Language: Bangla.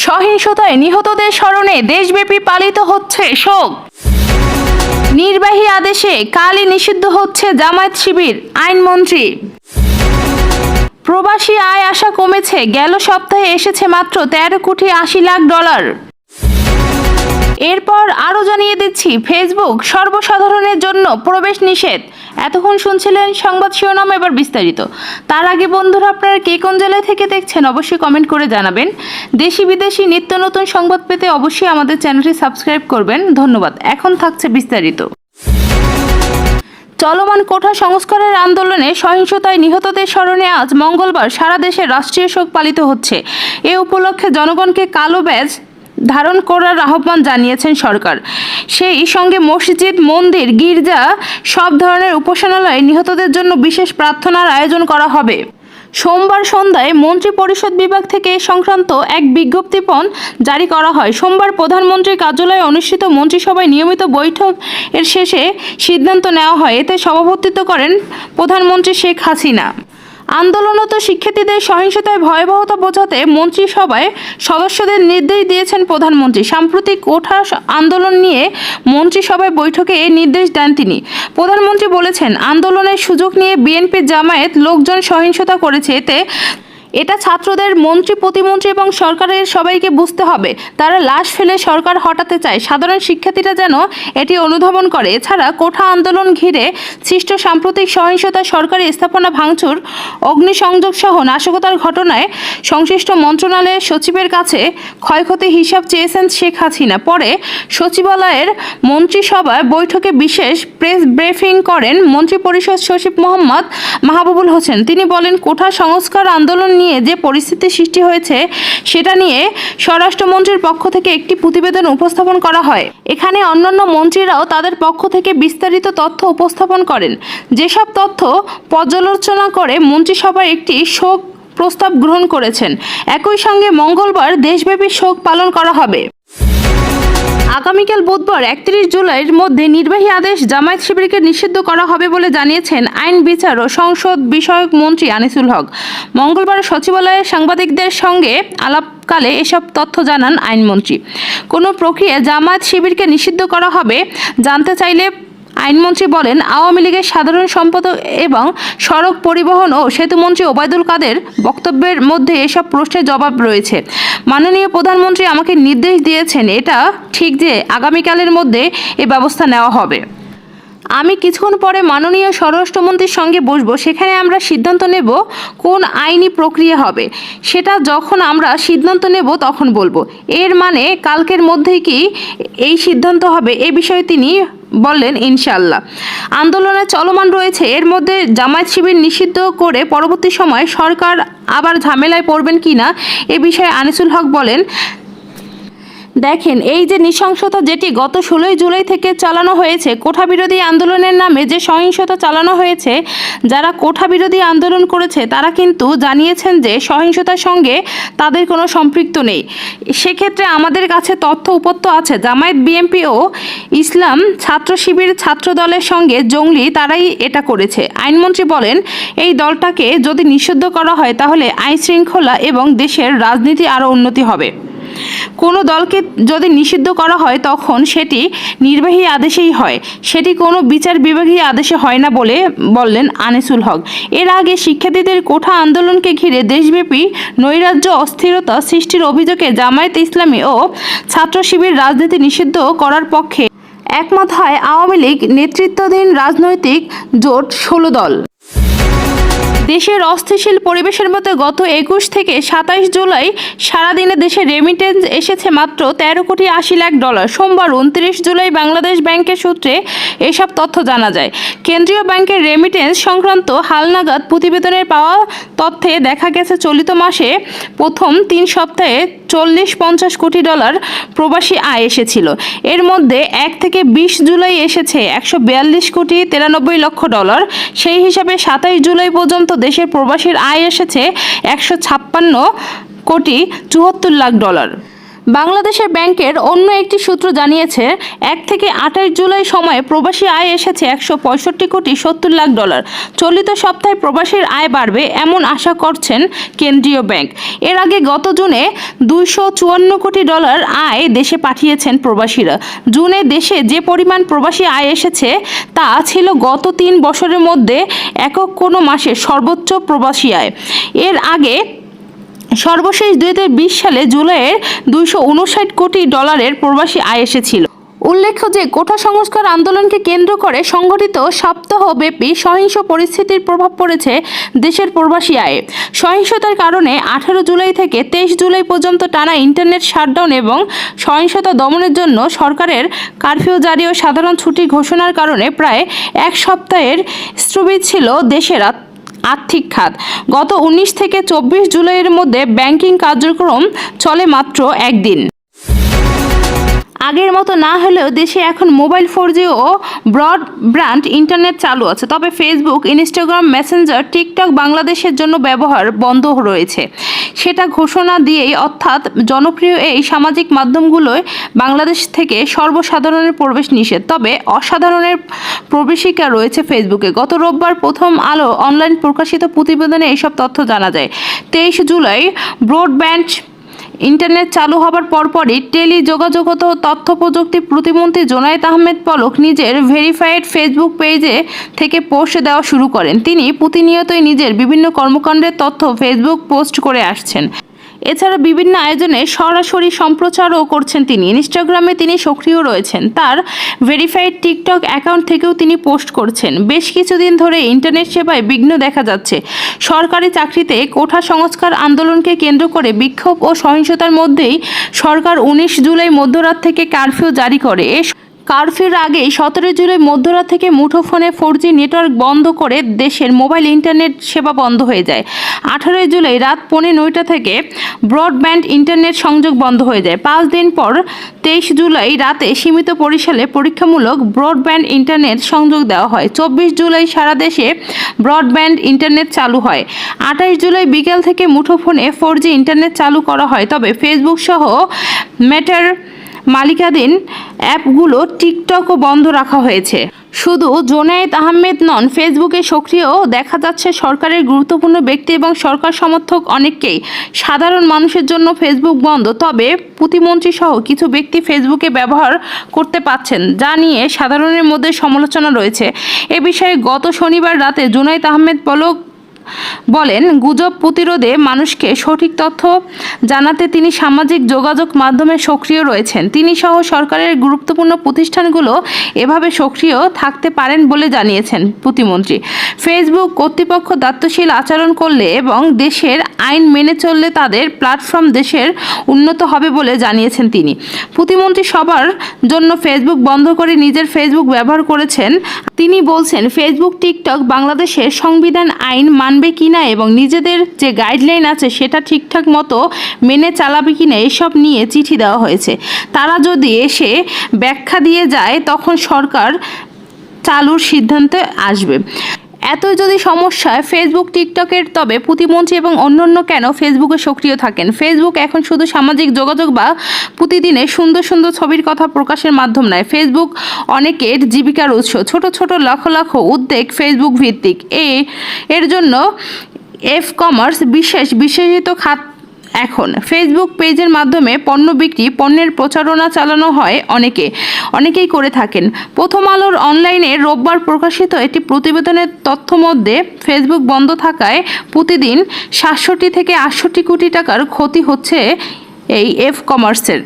সহিংসতায় নিহতদের স্মরণে দেশব্যাপী পালিত হচ্ছে শোক। নির্বাহী আদেশে কালই নিষিদ্ধ হচ্ছে জামায়াত শিবির, আইনমন্ত্রী। প্রবাসী আয় আশা কমেছে, গেল সপ্তাহে এসেছে মাত্র 13,80,00,000 $। এরপর আরও জানিয়ে দিচ্ছি, ফেসবুক সর্বসাধারণের জন্য প্রবেশ নিষেধ। এতক্ষণ শুনছিলেন সংবাদ শিরোনাম, এবার বিস্তারিত। তার আগে বন্ধুরা, আপনারা কে কোন জেলা থেকে দেখছেন অবশ্যই কমেন্ট করে জানাবেন। দেশি বিদেশি নিত্য নতুন সংবাদ পেতে অবশ্যই আমাদের চ্যানেলটি সাবস্ক্রাইব করবেন। ধন্যবাদ। এখন থাকছে বিস্তারিত। চলমান কোঠা সংস্কারের আন্দোলনে সহিংসতায় নিহতদের স্মরণে আজ মঙ্গলবার সারা দেশে রাষ্ট্রীয় শোক পালিত হচ্ছে। এ উপলক্ষে জনগণকে কালো ব্যাজ ধারণ করার আহ্বান জানিয়েছেন সরকার। সেই সঙ্গে মসজিদ, মন্দির, গির্জা সব ধরনের উপাসনালয়ে নিহতদের জন্য বিশেষ প্রার্থনার আয়োজন করা হবে। সোমবার সন্ধ্যায় মন্ত্রী পরিষদ বিভাগ থেকে এ সংক্রান্ত এক বিজ্ঞপ্তিপণ জারি করা হয়। সোমবার প্রধানমন্ত্রীর কার্যালয়ে অনুষ্ঠিত মন্ত্রিসভায় নিয়মিত বৈঠক এর শেষে সিদ্ধান্ত নেওয়া হয়। এতে সভাপতিত্ব করেন প্রধানমন্ত্রী শেখ হাসিনা। আন্দোলনরত শিক্ষার্থীদের সহিংসতায় ভয়াবহতা বোঝাতে মন্ত্রিসভায় সদস্যদের নির্দেশ দিয়েছেন প্রধানমন্ত্রী। সাম্প্রতিক কোঠা আন্দোলন নিয়ে মন্ত্রিসভায় বৈঠকে এই নির্দেশ দেন তিনি। প্রধানমন্ত্রী বলেছেন, আন্দোলনের সুযোগ নিয়ে বিএনপি জামায়াত লোকজন সহিংসতা করেছে। এটা ছাত্রদের, মন্ত্রী, প্রতিমন্ত্রী এবং সরকারের সবাইকে বুঝতে হবে। তারা লাশ ফেলে সরকার হটাতে চায়। সাধারণ শিক্ষার্থীরা যেন এটি অনুধাবন করে। এছাড়া কোঠা আন্দোলন ঘিরে সৃষ্ট সাম্প্রতিক সহিংসতা, সরকারি স্থাপনা ভাঙচুর, অগ্নিসংযোগ সহ নাশকতার ঘটনায় সংশ্লিষ্ট মন্ত্রণালয়ের সচিবের কাছে ক্ষয়ক্ষতির হিসাব চেয়েছেন শেখ হাসিনা। পরে সচিবালয়ের মন্ত্রিসভায় বৈঠকে বিশেষ প্রেস ব্রিফিং করেন মন্ত্রিপরিষদ সচিব মোহাম্মদ মাহবুবুল হোসেন। তিনি বলেন, কোঠা সংস্কার আন্দোলন নিয়ে যে পরিস্থিতি সৃষ্টি হয়েছে সেটা নিয়ে স্বরাষ্ট্রমন্ত্রীর পক্ষ থেকে একটি প্রতিবেদন উপস্থাপন করা হয়। এখানে অন্যান্য মন্ত্রীরাও তাদের পক্ষ থেকে বিস্তারিত তথ্য উপস্থাপন করেন। যেসব তথ্য পর্যালোচনা করে মন্ত্রিসভায় একটি শোক প্রস্তাব গ্রহণ করেছেন। একই সঙ্গে মঙ্গলবার দেশব্যাপী শোক পালন করা হবে। আগামীকাল বুধবার 31 জুলাইয়ের মধ্যে নির্বাহী আদেশ জামায়াত শিবিরকে নিষিদ্ধ করা হবে বলে জানিয়েছেন আইন, বিচার ও সংসদ বিষয়ক মন্ত্রী আনিসুল হক। মঙ্গলবার সচিবালয়ে সাংবাদিকদের সঙ্গে আলাপকালে এসব তথ্য জানান আইনমন্ত্রী। কোনো প্রক্রিয়ায় জামায়াত শিবিরকে নিষিদ্ধ করা হবে জানতে চাইলে আইনমন্ত্রী বলেন, আওয়ামী লীগের সাধারণ সম্পাদক এবং সড়ক পরিবহন ও সেতুমন্ত্রী ওবায়দুল কাদের বক্তব্যের মধ্যে এসব প্রশ্নের জবাব রয়েছে। মাননীয় প্রধানমন্ত্রী আমাকে নির্দেশ দিয়েছেন, এটা ঠিক যে আগামীকালের মধ্যে এ ব্যবস্থা নেওয়া হবে। আমি কিছুক্ষণ পরে মাননীয় স্বরাষ্ট্রমন্ত্রীর সঙ্গে বসবো। সেখানে আমরা সিদ্ধান্ত নেব কোন আইনি প্রক্রিয়া হবে। সেটা যখন আমরা সিদ্ধান্ত নেব তখন বলবো। এর মানে কালকের মধ্যেই কি এই সিদ্ধান্ত হবে, এ বিষয়ে তিনি বললেন, ইনশাআল্লাহ। আন্দোলনে চলমান রয়েছে, এর মধ্যে জামায়াত শিবির নিষিদ্ধ করে পরবর্তী সময়ে সরকার আবার ঝামেলায় পড়বেন কিনা এ বিষয়ে আনিসুল হক বলেন, দেখেন, এই যে নৃশংসতা যেটি গত 16 জুলাই থেকে চালানো হয়েছে, কোঠা বিরোধী আন্দোলনের নামে যে সহিংসতা চালানো হয়েছে, যারা কোঠা বিরোধী আন্দোলন করেছে তারা কিন্তু জানিয়েছেন যে সহিংসতার সঙ্গে তাদের কোনো সম্পৃক্ত নেই। সেক্ষেত্রে আমাদের কাছে তথ্য উপত্য আছে, জামায়াত, বিএনপি ও ইসলাম ছাত্র শিবির ছাত্র দলের সঙ্গে জঙ্গলি তারাই এটা করেছে। আইনমন্ত্রী বলেন, এই দলটাকে যদি নিষিদ্ধ করা হয় তাহলে আইন শৃঙ্খলা এবং দেশের রাজনীতি আরও উন্নতি হবে। কোনো দলকে যদি নিষিদ্ধ করা হয় তখন সেটি নির্বাহী আদেশেই হয়, সেটি কোনো বিচার বিভাগীয় আদেশে হয় না বলে বললেন আনিসুল হক। এর আগে শিক্ষার্থীদের কোঠা আন্দোলনকে ঘিরে দেশব্যাপী নৈরাজ্য, অস্থিরতা সৃষ্টির অভিযোগে জামায়াত ইসলামী ও ছাত্র শিবির রাজনীতি নিষিদ্ধ করার পক্ষে একমত হয় আওয়ামী লীগ নেতৃত্বাধীন রাজনৈতিক জোট 16 দল। দেশের অস্থিতিশীল পরিবেশের মধ্যে গত 21 থেকে 27 জুলাই সারাদিনে দেশে রেমিটেন্স এসেছে মাত্র 13,80,00,000 $। সোমবার 29 জুলাই বাংলাদেশ ব্যাংকের সূত্রে এসব তথ্য জানা যায়। কেন্দ্রীয় ব্যাংকের রেমিটেন্স সংক্রান্ত হালনাগাদ প্রতিবেদনের পাওয়া তথ্যে দেখা গেছে, চলিত মাসে প্রথম 3 সপ্তাহে 40-50 কোটি ডলার প্রবাসী আয় এসেছিল। এর মধ্যে 1 থেকে 20 জুলাই এসেছে 142 কোটি 93 লক্ষ ডলার। সেই হিসাবে 27 জুলাই পর্যন্ত দেশের প্রবাসীর আয় এসেছে 156 কোটি 74 লাখ ডলার। বাংলাদেশের ব্যাংকের অন্য একটি সূত্র জানিয়েছে 1 থেকে 28 জুলাই সময়ে প্রবাসী আয় এসেছে 165 কোটি 70 লাখ ডলার। চলিত সপ্তাহে প্রবাসীর আয় বাড়বে এমন আশা করছেন কেন্দ্রীয় ব্যাংক। এর আগে গত জুনে 254 কোটি ডলার আয় দেশে পাঠিয়েছেন প্রবাসীরা। জুনে দেশে যে পরিমাণ প্রবাসী আয় এসেছে তা ছিল গত 3 বছরের মধ্যে একক কোনো মাসে সর্বোচ্চ প্রবাসী আয়। এর আগে সর্বশেষ 2020 সালে জুলাইয়ের 259 কোটি ডলারের প্রবাসী আয় এসেছিল। উল্লেখ্য যে কোটা সংস্কার আন্দোলনকে কেন্দ্র করে সংগঠিত সপ্তাহব্যাপী সহিংস পরিস্থিতির প্রভাব পড়েছে দেশের প্রবাসী আয়ে। সহিংসতার কারণে 18 জুলাই থেকে 23 জুলাই পর্যন্ত টানা ইন্টারনেট শাটডাউন এবং সহিংসতা দমনের জন্য সরকারের কারফিউ জারি ও সাধারণ ছুটি ঘোষণার কারণে প্রায় এক সপ্তাহের স্থগিত ছিল দেশের আর্থিক খাত। গত 19 থেকে 24 জুলাইয়ের মধ্যে ব্যাংকিং কার্যক্রম চলে মাত্র একদিন। আগের মতো না হলেও দেশে এখন মোবাইল 4G ও ব্রডব্যান্ড ইন্টারনেট চালু আছে, তবে ফেসবুক, ইনস্টাগ্রাম, মেসেঞ্জার, টিকটক বাংলাদেশের জন্য ব্যবহার বন্ধ রয়েছে। সেটা ঘোষণা দিয়েই, অর্থাৎ জনপ্রিয় এই সামাজিক মাধ্যমগুলোয় বাংলাদেশ থেকে সর্বসাধারণের প্রবেশ নিষেধ, তবে অসাধারণের প্রবেশিকা রয়েছে ফেসবুকে। গত রোববার প্রথম আলো অনলাইন প্রকাশিত প্রতিবেদনে এইসব তথ্য জানা যায়। 23 জুলাই ব্রডব্যান্ড ইন্টারনেট চালু হবার পরপরই টেলিযোগাযোগ ও তথ্য প্রযুক্তি প্রতিমন্ত্রী জোনায়েদ আহমেদ পলক নিজের ভেরিফাইড ফেসবুক পেজে থেকে পোস্ট দেওয়া শুরু করেন। তিনি প্রতিনিয়তই নিজের বিভিন্ন কর্মকাণ্ডের তথ্য ফেসবুক পোস্ট করে আসছেন। এছাড়া বিভিন্ন আয়োজনে সরাসরি সম্প্রচারও করছেন তিনি। ইনস্টাগ্রামে তিনি সক্রিয় রয়েছেন। তার ভেরিফাইড টিকটক অ্যাকাউন্ট থেকেও তিনি পোস্ট করছেন। বেশ কিছুদিন ধরে ইন্টারনেট সেবায় বিঘ্ন দেখা যাচ্ছে। সরকারি চাকরিতে কোটা সংস্কার আন্দোলনকে কেন্দ্র করে বিক্ষোভ ও সহিংসতার মধ্যেই সরকার 19 জুলাই মধ্যরাত থেকে কারফিউ জারি করে। কারফিউর আগেই 17 জুলাই মধ্যরাত থেকে মুঠোফোনে 4G নেটওয়ার্ক বন্ধ করে দেশের মোবাইল ইন্টারনেট সেবা বন্ধ হয়ে যায়। 18 জুলাই রাত 9:45 থেকে ব্রডব্যান্ড ইন্টারনেট সংযোগ বন্ধ হয়ে যায়। 5 দিন পর 23 জুলাই রাতে সীমিত পরিসরে পরীক্ষামূলক ব্রডব্যান্ড ইন্টারনেট সংযোগ দেওয়া হয়। 24 জুলাই সারা দেশে ব্রডব্যান্ড ইন্টারনেট চালু হয়। 28 জুলাই বিকেল থেকে মুঠোফোনে 4G ইন্টারনেট চালু করা হয়, তবে ফেসবুক সহ মেটার মালিকাধীন অ্যাপগুলো টিকটকও বন্ধ রাখা হয়েছে। শুধু জোনায়েদ আহমেদ নন, ফেসবুকে সক্রিয় দেখা যাচ্ছে সরকারের গুরুত্বপূর্ণ ব্যক্তি এবং সরকার সমর্থক অনেককেই। সাধারণ মানুষের জন্য ফেসবুক বন্ধ, তবে প্রতিমন্ত্রী সহ কিছু ব্যক্তি ফেসবুকে ব্যবহার করতে পারছেন, যা নিয়ে সাধারণের মধ্যে সমালোচনা রয়েছে। এ বিষয়ে গত শনিবার রাতে জোনায়েদ আহমেদ পলক বলেন, গুজব প্রতিরোধে মানুষকে সঠিক তথ্য জানাতে তিনি সামাজিক যোগাযোগ মাধ্যমে সক্রিয় রয়েছেন। তিনি সহ সরকারের গুরুত্বপূর্ণ প্রতিষ্ঠানগুলো এভাবে সক্রিয় থাকতে পারেন বলে জানিয়েছেন প্রতিমন্ত্রী। ফেসবুক কর্তৃপক্ষ দায়িত্বশীল আচরণ করলে এবং দেশের আইন মেনে চললে তাদের প্ল্যাটফর্ম দেশের উন্নত হবে বলে জানিয়েছেন তিনি। প্রতিমন্ত্রী সবার জন্য ফেসবুক বন্ধ করে নিজের ফেসবুক ব্যবহার করেছেন। তিনি বলছেন, ফেসবুক, টিকটক বাংলাদেশের সংবিধান আইন মানবে কিনা এবং নিজেদের যে গাইডলাইন আছে সেটা ঠিকঠাক মতো মেনে চালাবে কিনা এসব নিয়ে চিঠি দেওয়া হয়েছে। তারা যদি এসে ব্যাখ্যা দিয়ে যায় তখন সরকার চালুর সিদ্ধান্তে আসবে। এত যদি সমস্যায় ফেসবুক, টিকটকের, তবে প্রতিমন্ত্রী এবং অন্যান্য কেন ফেসবুকে সক্রিয় থাকেন? ফেসবুক এখন শুধু সামাজিক যোগাযোগ বা প্রতিদিনের সুন্দর সুন্দর ছবির কথা প্রকাশের মাধ্যম নয়। ফেসবুক অনেকের জীবিকার উৎস। ছোট ছোট লক্ষ লক্ষ উদ্যোগ ফেসবুক ভিত্তিক। এর জন্য কমার্স বিশেষিত খাত। এখন ফেসবুক পেজের মাধ্যমে পণ্য বিক্রি, পণ্যের প্রচারণা চালানো হয় অনেকেই করে থাকেন। প্রথম আলোর অনলাইনে রোববার প্রকাশিত একটি প্রতিবেদনের তথ্য মধ্যে ফেসবুক বন্ধ থাকায় প্রতিদিন 67 থেকে 68 কোটি টাকার ক্ষতি হচ্ছে এই কমার্সের।